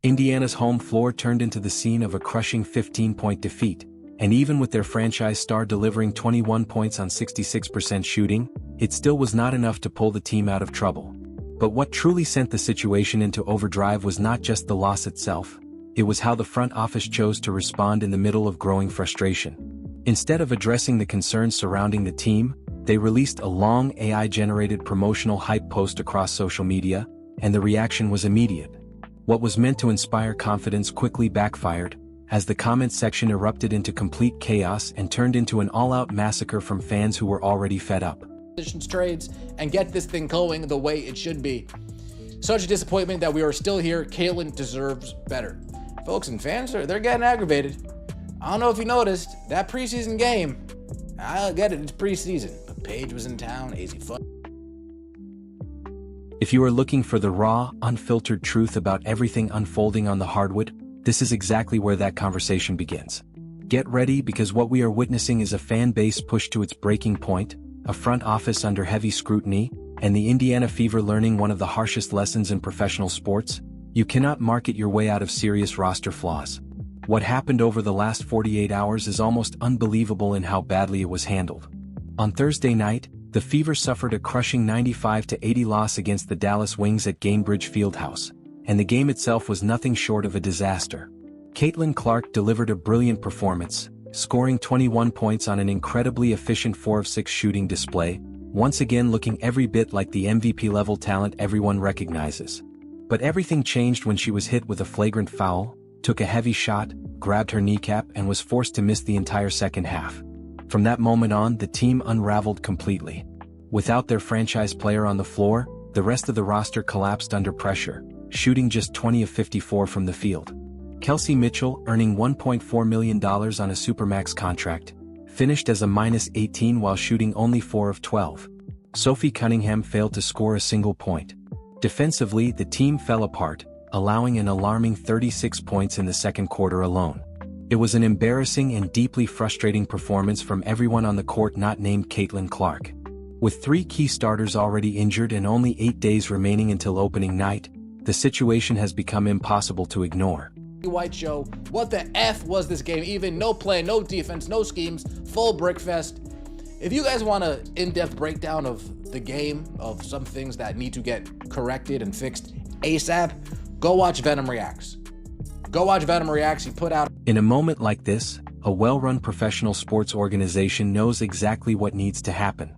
Indiana's home floor turned into the scene of a crushing 15-point defeat, and even with their franchise star delivering 21 points on 66% shooting, it still was not enough to pull the team out of trouble. But what truly sent the situation into overdrive was not just the loss itself, it was how the front office chose to respond in the middle of growing frustration. Instead of addressing the concerns surrounding the team, they released a long AI-generated promotional hype post across social media, and the reaction was immediate. What was meant to inspire confidence quickly backfired, as the comment section erupted into complete chaos and turned into an all-out massacre from fans who were already fed up. Trades and get this thing going the way it should be. Such a disappointment that we are still here. Caitlin deserves better. Folks and fans, they're getting aggravated. I don't know if you noticed, that preseason game, I get it, it's preseason, but Paige was in town, AZ fun. If you are looking for the raw, unfiltered truth about everything unfolding on the hardwood, this is exactly where that conversation begins. Get ready, because what we are witnessing is a fan base pushed to its breaking point, a front office under heavy scrutiny, and the Indiana Fever learning one of the harshest lessons in professional sports: you cannot market your way out of serious roster flaws. What happened over the last 48 hours is almost unbelievable in how badly it was handled. On Thursday night, the Fever suffered a crushing 95-80 loss against the Dallas Wings at Gainbridge Fieldhouse, and the game itself was nothing short of a disaster. Caitlin Clark delivered a brilliant performance, scoring 21 points on an incredibly efficient 4 of 6 shooting display, once again looking every bit like the MVP-level talent everyone recognizes. But everything changed when she was hit with a flagrant foul, took a heavy shot, grabbed her kneecap, and was forced to miss the entire second half. From that moment on, the team unraveled completely. Without their franchise player on the floor, the rest of the roster collapsed under pressure, shooting just 20 of 54 from the field. Kelsey Mitchell, earning $1.4 million on a Supermax contract, finished as a -18 while shooting only 4 of 12. Sophie Cunningham failed to score a single point. Defensively, the team fell apart, allowing an alarming 36 points in the second quarter alone. It was an embarrassing and deeply frustrating performance from everyone on the court not named Caitlin Clark. With 3 key starters already injured and only 8 days remaining until opening night, the situation has become impossible to ignore. White show, what the F was this game? Even no play, no defense, no schemes, full brick fest. If you guys want an in-depth breakdown of the game, of some things that need to get corrected and fixed ASAP, go watch Venom Reacts. Go watch Venom Reacts. He put out. In a moment like this, a well-run professional sports organization knows exactly what needs to happen.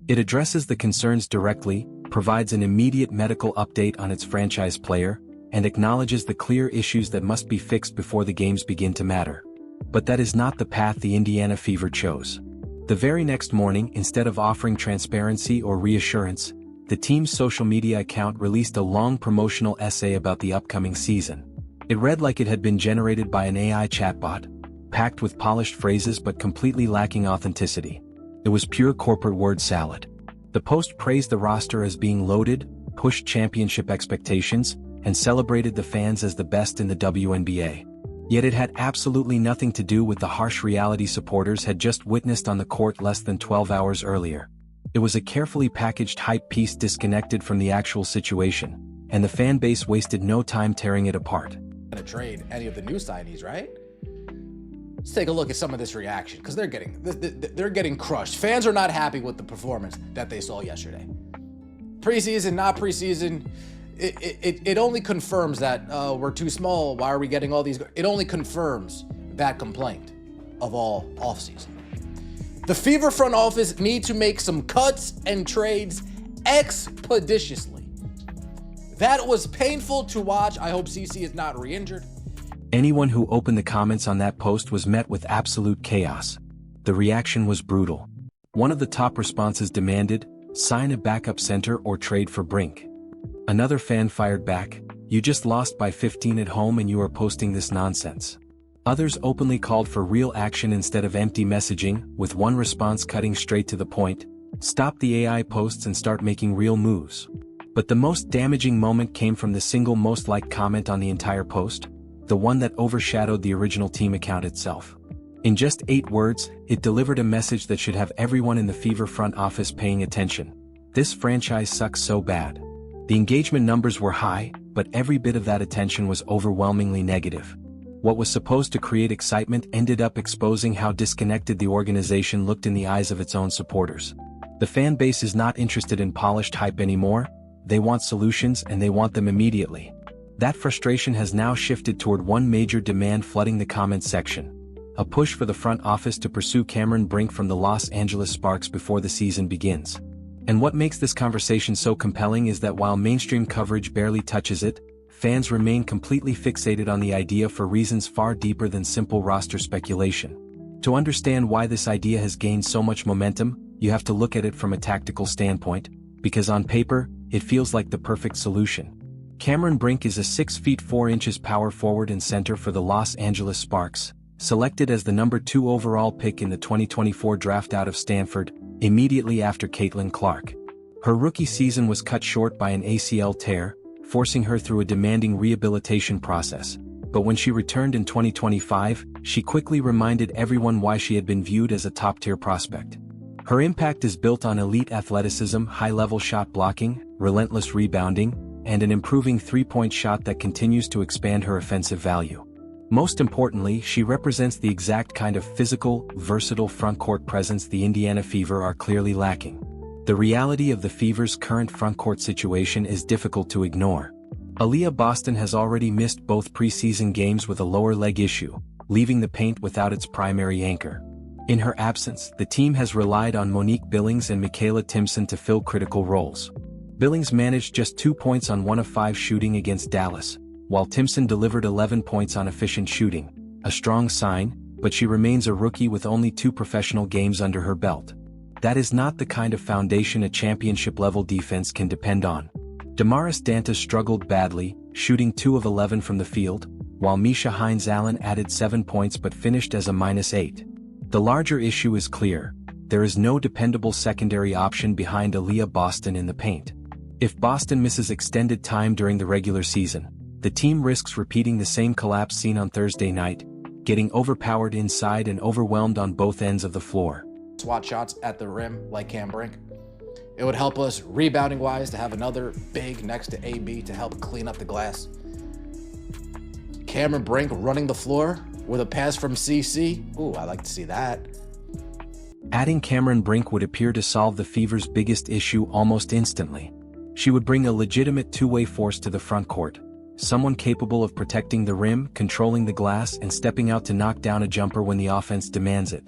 It addresses the concerns directly, provides an immediate medical update on its franchise player, and acknowledges the clear issues that must be fixed before the games begin to matter. But that is not the path the Indiana Fever chose. The very next morning, instead of offering transparency or reassurance, the team's social media account released a long promotional essay about the upcoming season. It read like it had been generated by an AI chatbot, packed with polished phrases but completely lacking authenticity. It was pure corporate word salad. The post praised the roster as being loaded, pushed championship expectations, and celebrated the fans as the best in the WNBA. Yet it had absolutely nothing to do with the harsh reality supporters had just witnessed on the court less than 12 hours earlier. It was a carefully packaged hype piece disconnected from the actual situation, and the fan base wasted no time tearing it apart. To trade any of the new signees, right? Let's take a look at some of this reaction, because they're getting crushed. Fans are not happy with the performance that they saw yesterday. Preseason, not preseason. It only confirms that we're too small. Why are we getting all these? It only confirms that complaint of all offseason. The Fever front office need to make some cuts and trades expeditiously. That was painful to watch. I hope CC is not re-injured. Anyone who opened the comments on that post was met with absolute chaos. The reaction was brutal. One of the top responses demanded, sign a backup center or trade for Brink. Another fan fired back, you just lost by 15 at home and you are posting this nonsense. Others openly called for real action instead of empty messaging, with one response cutting straight to the point, stop the AI posts and start making real moves. But the most damaging moment came from the single most liked comment on the entire post, the one that overshadowed the original team account itself. In just 8 words, it delivered a message that should have everyone in the Fever front office paying attention. This franchise sucks so bad. The engagement numbers were high, but but every bit of that attention was overwhelmingly negative. What was supposed to create excitement ended up exposing how disconnected the organization looked in the eyes of its own supporters. The fan base is not interested in polished hype anymore. They want solutions, and they want them immediately. That frustration has now shifted toward one major demand flooding the comments section: a push for the front office to pursue Cameron Brink from the Los Angeles Sparks before the season begins. And what makes this conversation so compelling is that while mainstream coverage barely touches it, fans remain completely fixated on the idea for reasons far deeper than simple roster speculation. To understand why this idea has gained so much momentum, you have to look at it from a tactical standpoint, because on paper, it feels like the perfect solution. Cameron Brink is a 6 feet 4 inches power forward and center for the Los Angeles Sparks, selected as the number 2 overall pick in the 2024 draft out of Stanford, immediately after Caitlin Clark. Her rookie season was cut short by an ACL tear, forcing her through a demanding rehabilitation process. But when she returned in 2025, she quickly reminded everyone why she had been viewed as a top-tier prospect. Her impact is built on elite athleticism, high-level shot blocking, relentless rebounding, and an improving three-point shot that continues to expand her offensive value. Most importantly, she represents the exact kind of physical, versatile front-court presence the Indiana Fever are clearly lacking. The reality of the Fever's current front-court situation is difficult to ignore. Aaliyah Boston has already missed both preseason games with a lower leg issue, leaving the paint without its primary anchor. In her absence, the team has relied on Monique Billings and Michaela Timpson to fill critical roles. Billings managed just 2 points on 1 of 5 shooting against Dallas, while Timpson delivered 11 points on efficient shooting, a strong sign, but she remains a rookie with only 2 professional games under her belt. That is not the kind of foundation a championship-level defense can depend on. Damaris Dantas struggled badly, shooting 2 of 11 from the field, while Misha Hines-Allen added 7 points but finished as a -8. The larger issue is clear: there is no dependable secondary option behind Aaliyah Boston in the paint. If Boston misses extended time during the regular season, the team risks repeating the same collapse seen on Thursday night, getting overpowered inside and overwhelmed on both ends of the floor. Swat shots at the rim like Cam Brink. It would help us rebounding-wise to have another big next to AB to help clean up the glass. Cameron Brink running the floor with a pass from CC. Ooh, I like to see that. Adding Cameron Brink would appear to solve the Fever's biggest issue almost instantly. She would bring a legitimate two-way force to the front court, someone capable of protecting the rim, controlling the glass, and stepping out to knock down a jumper when the offense demands it.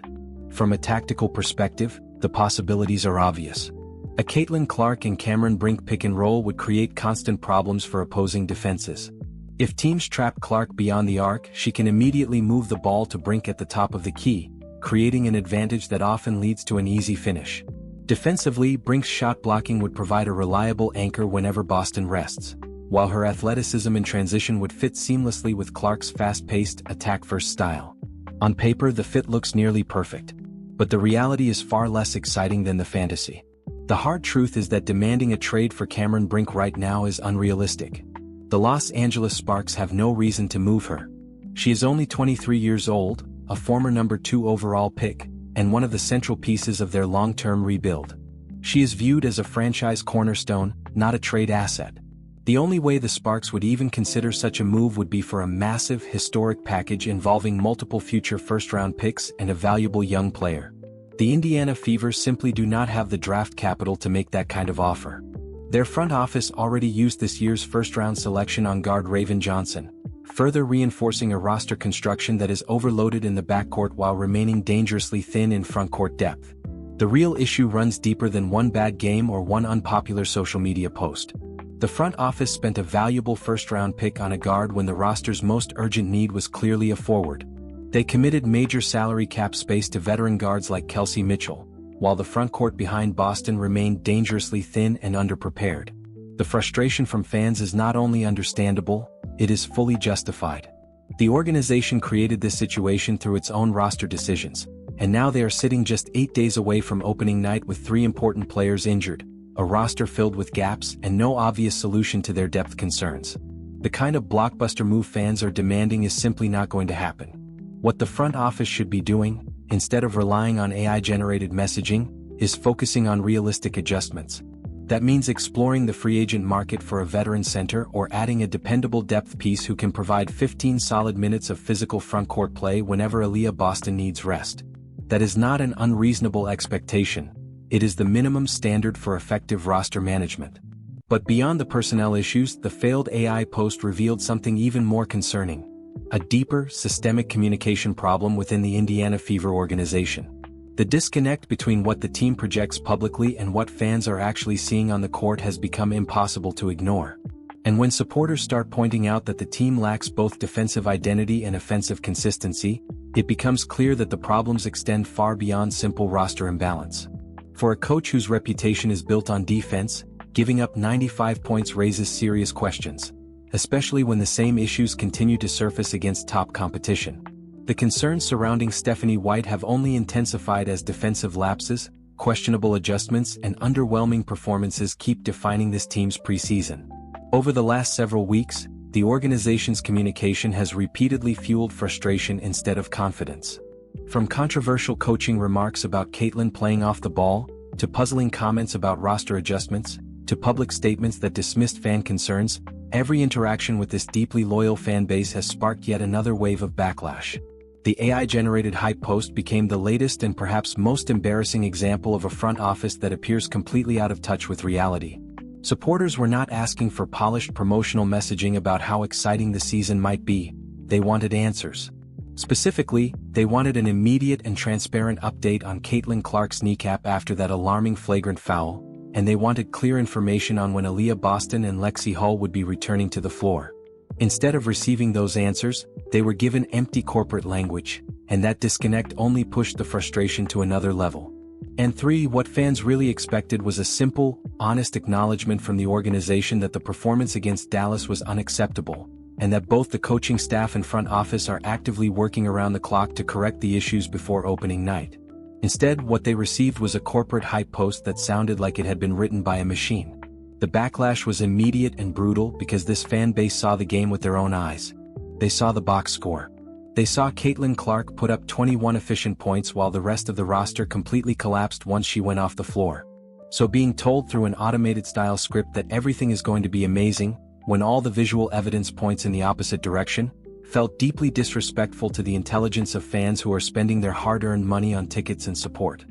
From a tactical perspective, the possibilities are obvious. A Caitlin Clark and Cameron Brink pick-and-roll would create constant problems for opposing defenses. If teams trap Clark beyond the arc, she can immediately move the ball to Brink at the top of the key, creating an advantage that often leads to an easy finish. Defensively, Brink's shot blocking would provide a reliable anchor whenever Boston rests, while her athleticism in transition would fit seamlessly with Clark's fast-paced, attack-first style. On paper, the fit looks nearly perfect, but the reality is far less exciting than the fantasy. The hard truth is that demanding a trade for Cameron Brink right now is unrealistic. The Los Angeles Sparks have no reason to move her. She is only 23 years old, a former number 2 overall pick, and one of the central pieces of their long-term rebuild. She is viewed as a franchise cornerstone, not a trade asset. The only way the Sparks would even consider such a move would be for a massive, historic package involving multiple future first-round picks and a valuable young player. The Indiana Fever simply do not have the draft capital to make that kind of offer. Their front office already used this year's first-round selection on guard Raven Johnson, further reinforcing a roster construction that is overloaded in the backcourt while remaining dangerously thin in frontcourt depth. The real issue runs deeper than one bad game or one unpopular social media post. The front office spent a valuable first-round pick on a guard when the roster's most urgent need was clearly a forward. They committed major salary cap space to veteran guards like Kelsey Mitchell, while the frontcourt behind Boston remained dangerously thin and underprepared. The frustration from fans is not only understandable, it is fully justified. The organization created this situation through its own roster decisions, and now they are sitting just 8 days away from opening night with 3 important players injured, a roster filled with gaps and no obvious solution to their depth concerns. The kind of blockbuster move fans are demanding is simply not going to happen. What the front office should be doing, instead of relying on AI-generated messaging, is focusing on realistic adjustments. That means exploring the free agent market for a veteran center or adding a dependable depth piece who can provide 15 solid minutes of physical frontcourt play whenever Aaliyah Boston needs rest. That is not an unreasonable expectation. It is the minimum standard for effective roster management. But beyond the personnel issues, the failed AI post revealed something even more concerning: a deeper, systemic communication problem within the Indiana Fever organization. The disconnect between what the team projects publicly and what fans are actually seeing on the court has become impossible to ignore. And when supporters start pointing out that the team lacks both defensive identity and offensive consistency, it becomes clear that the problems extend far beyond simple roster imbalance. For a coach whose reputation is built on defense, giving up 95 points raises serious questions, especially when the same issues continue to surface against top competition. The concerns surrounding Stephanie White have only intensified as defensive lapses, questionable adjustments, and underwhelming performances keep defining this team's preseason. Over the last several weeks, the organization's communication has repeatedly fueled frustration instead of confidence. From controversial coaching remarks about Caitlin playing off the ball, to puzzling comments about roster adjustments, to public statements that dismissed fan concerns, every interaction with this deeply loyal fan base has sparked yet another wave of backlash. The AI-generated hype post became the latest and perhaps most embarrassing example of a front office that appears completely out of touch with reality. Supporters were not asking for polished promotional messaging about how exciting the season might be. They wanted answers. Specifically, they wanted an immediate and transparent update on Caitlin Clark's kneecap after that alarming flagrant foul, and they wanted clear information on when Aaliyah Boston and Lexi Hull would be returning to the floor. Instead of receiving those answers, they were given empty corporate language, and that disconnect only pushed the frustration to another level. And 3. What fans really expected was a simple, honest acknowledgement from the organization that the performance against Dallas was unacceptable, and that both the coaching staff and front office are actively working around the clock to correct the issues before opening night. Instead, what they received was a corporate hype post that sounded like it had been written by a machine. The backlash was immediate and brutal because this fan base saw the game with their own eyes. They saw the box score. They saw Caitlin Clark put up 21 efficient points while the rest of the roster completely collapsed once she went off the floor. So being told through an automated style script that everything is going to be amazing, when all the visual evidence points in the opposite direction, felt deeply disrespectful to the intelligence of fans who are spending their hard-earned money on tickets and support.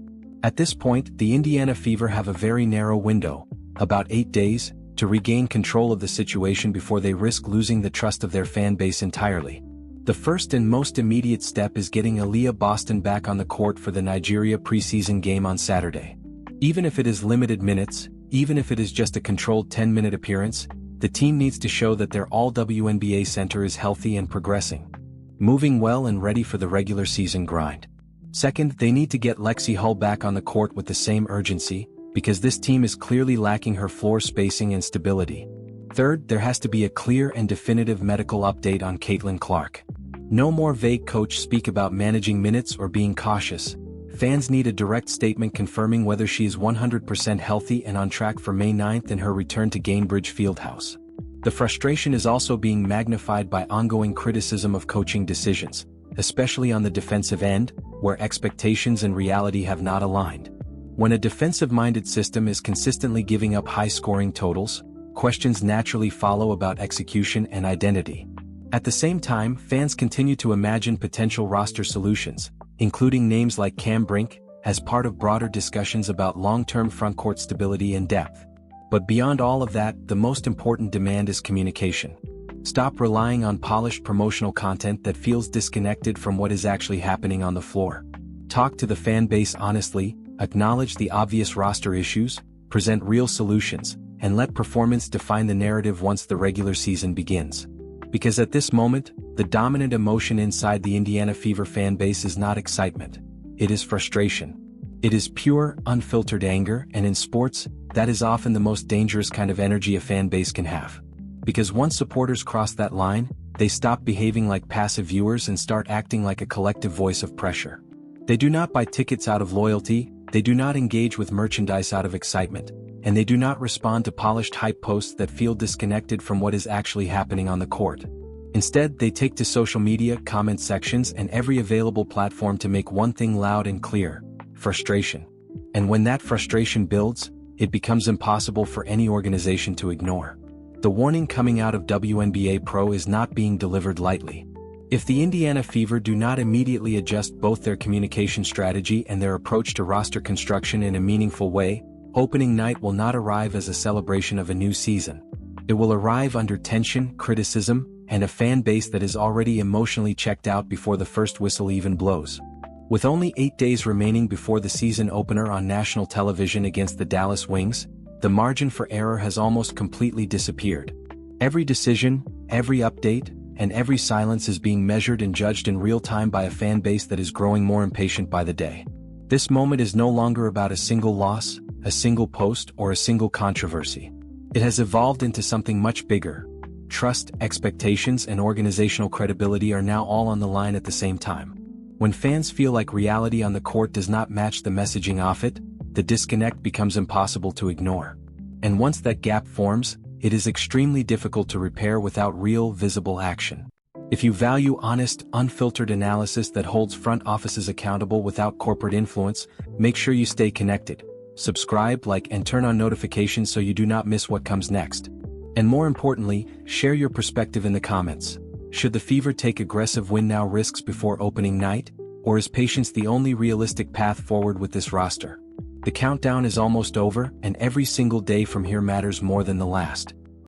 At this point, the Indiana Fever have a very narrow window, about 8 days, to regain control of the situation before they risk losing the trust of their fan base entirely. The first and most immediate step is getting Aaliyah Boston back on the court for the Nigeria preseason game on Saturday. Even if it is limited minutes, even if it is just a controlled 10-minute appearance, the team needs to show that their all-WNBA center is healthy and progressing, moving well and ready for the regular season grind. Second, they need to get Lexi Hull back on the court with the same urgency, because this team is clearly lacking her floor spacing and stability. Third, there has to be a clear and definitive medical update on Caitlin Clark. No more vague coach speak about managing minutes or being cautious. Fans need a direct statement confirming whether she is 100% healthy and on track for May 9th and her return to Gainbridge Fieldhouse. The frustration is also being magnified by ongoing criticism of coaching decisions, especially on the defensive end, where expectations and reality have not aligned. When a defensive-minded system is consistently giving up high-scoring totals, questions naturally follow about execution and identity. At the same time, fans continue to imagine potential roster solutions, including names like Cam Brink, as part of broader discussions about long-term frontcourt stability and depth. But beyond all of that, the most important demand is communication. Stop relying on polished promotional content that feels disconnected from what is actually happening on the floor. Talk to the fan base honestly, acknowledge the obvious roster issues, present real solutions, and let performance define the narrative once the regular season begins. Because at this moment, the dominant emotion inside the Indiana Fever fan base is not excitement. It is frustration. It is pure, unfiltered anger, and in sports, that is often the most dangerous kind of energy a fan base can have. Because once supporters cross that line, they stop behaving like passive viewers and start acting like a collective voice of pressure. They do not buy tickets out of loyalty, they do not engage with merchandise out of excitement, and they do not respond to polished hype posts that feel disconnected from what is actually happening on the court. Instead, they take to social media, comment sections, and every available platform to make one thing loud and clear: frustration. And when that frustration builds, it becomes impossible for any organization to ignore. The warning coming out of WNBA Pro is not being delivered lightly. If the Indiana Fever do not immediately adjust both their communication strategy and their approach to roster construction in a meaningful way, opening night will not arrive as a celebration of a new season. It will arrive under tension, criticism, and a fan base that is already emotionally checked out before the first whistle even blows. With only 8 days remaining before the season opener on national television against the Dallas Wings, the margin for error has almost completely disappeared. Every decision, every update, and every silence is being measured and judged in real time by a fan base that is growing more impatient by the day. This moment is no longer about a single loss, a single post, or a single controversy. It has evolved into something much bigger. Trust, expectations, and organizational credibility are now all on the line at the same time. When fans feel like reality on the court does not match the messaging off it, the disconnect becomes impossible to ignore. And once that gap forms, it is extremely difficult to repair without real, visible action. If you value honest, unfiltered analysis that holds front offices accountable without corporate influence, make sure you stay connected. Subscribe, like, and turn on notifications so you do not miss what comes next. And more importantly, share your perspective in the comments. Should the Fever take aggressive win now risks before opening night, or is patience the only realistic path forward with this roster? The countdown is almost over, and every single day from here matters more than the last.